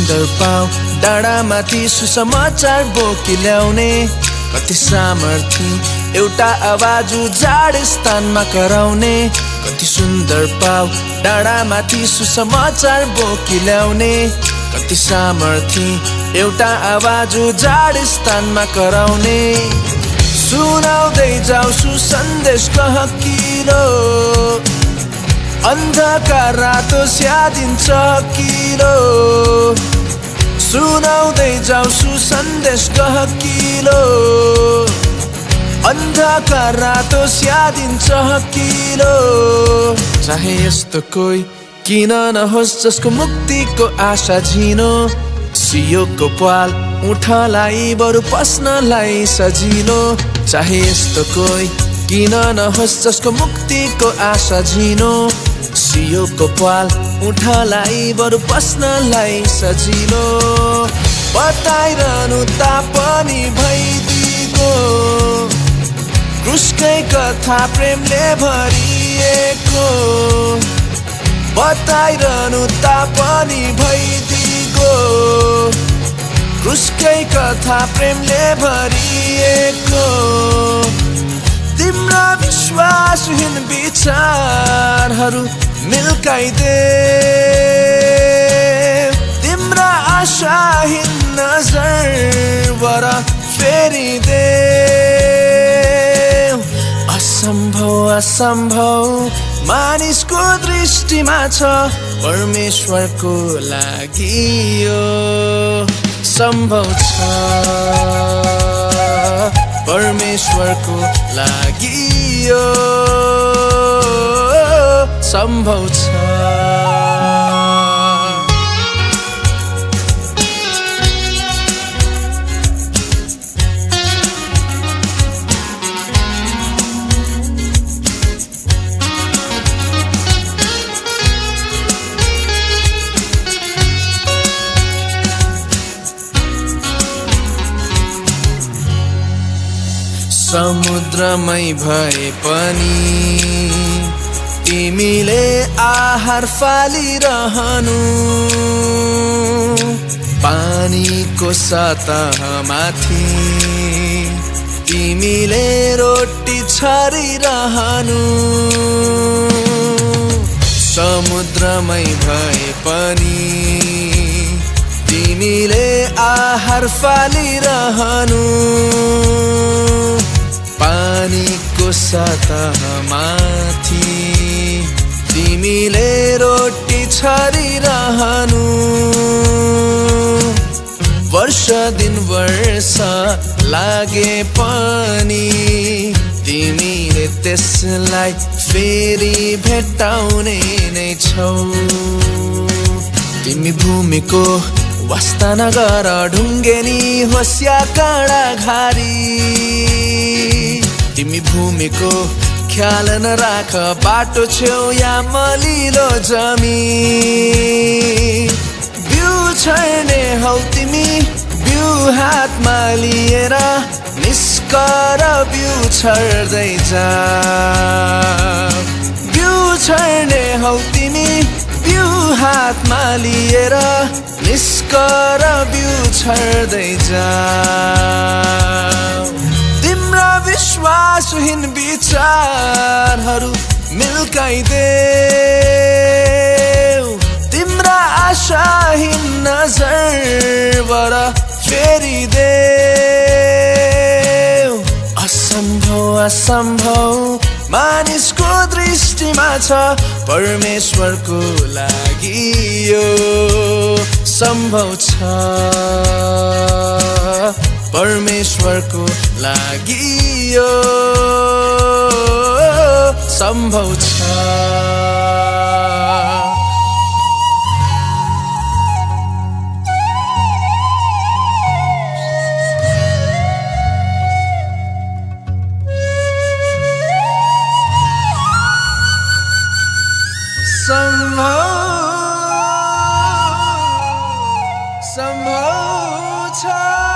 सुन्दर पाऊ डाँडामाथि सुसमाचार बोकी ल्याउने कति सामर्थी एउटा आवाज उजाड स्थानमा कराउने कति सुन्दर पाऊ डाँडामाथि सुसमाचार बोकी ल्याउने कति सामर्थी एउटा आवाज उजाड स्थानमा कराउने सुनाउँदै जाऊ सुसन्देश गहकिलो अन्धकार रातो स्यादिन्छ किलो सुनाउँदै जाऊ सुसन्देश गहकिलो अन्धकार रातो स्यादिन्छ किलो चाहे यस्तो कोही किन नहोस् जसको मुक्तिको आशा झिनो सियोको पाल उठलाई बरु पस्नलाई सजिलो चाहे यस्तो कोही किन नहोस् जसको मुक्तिको आशा झिनो सियोको पाल उठलाई बरु पस्नलाई सजिलो बताइरहनु तापनि भइदिएको क्रुसकै कथा प्रेमले भरिएको बताइरहनु तापनि भइदिएको क्रुसकै कथा प्रेमले भरिएको तिम्रा विश्वासहीन विचारहरू मिल्काइदे तिम्रा आशाहीन नजरबाट फेरिदे असम्भव असम्भव मानिसको दृष्टिमा छ परमेश्वरको लागि यो सम्भव छ परमेश्वरको लागि यो सम्भव छ समुद्रमै भए पनि तिमीले आहार फालिरहनु पानीको सतहमाथि तिमीले रोटी छरिरहनु समुद्रमै भए पनि तिमीले आहार फालिरहनु पानीको सतहमाथि तिमीले रोटी छरिरहनु वर्ष दिन वर्ष लागे पनि तिमीले त्यसलाई फेरि भेट्टाउने नै छौ तिमी भूमिको वास्ता नगर ढुङ्गेनी होस् या काँडा घारी तिमी भूमिको ख्याल नराख बाटो छेउ या मलिलो जमिन बिउ छर्ने हौ तिमी बिउ हातमा लिएर निस्कर बिउ छर्दै जा बिउ छर्ने हौ तिमी बिउ हातमा लिएर निस्कर बिउ छर्दै जा तिम्रा विश्वासहीन विचारहरू मिल्काइदे तिम्रा आशाहीन नजरबाट फेरिदे असम्भव असम्भव मानिसको दृष्टिमा छ परमेश्वरको लागि यो सम्भव छ परमेश्वरको लागि यो सम्भव छ सम्भव छ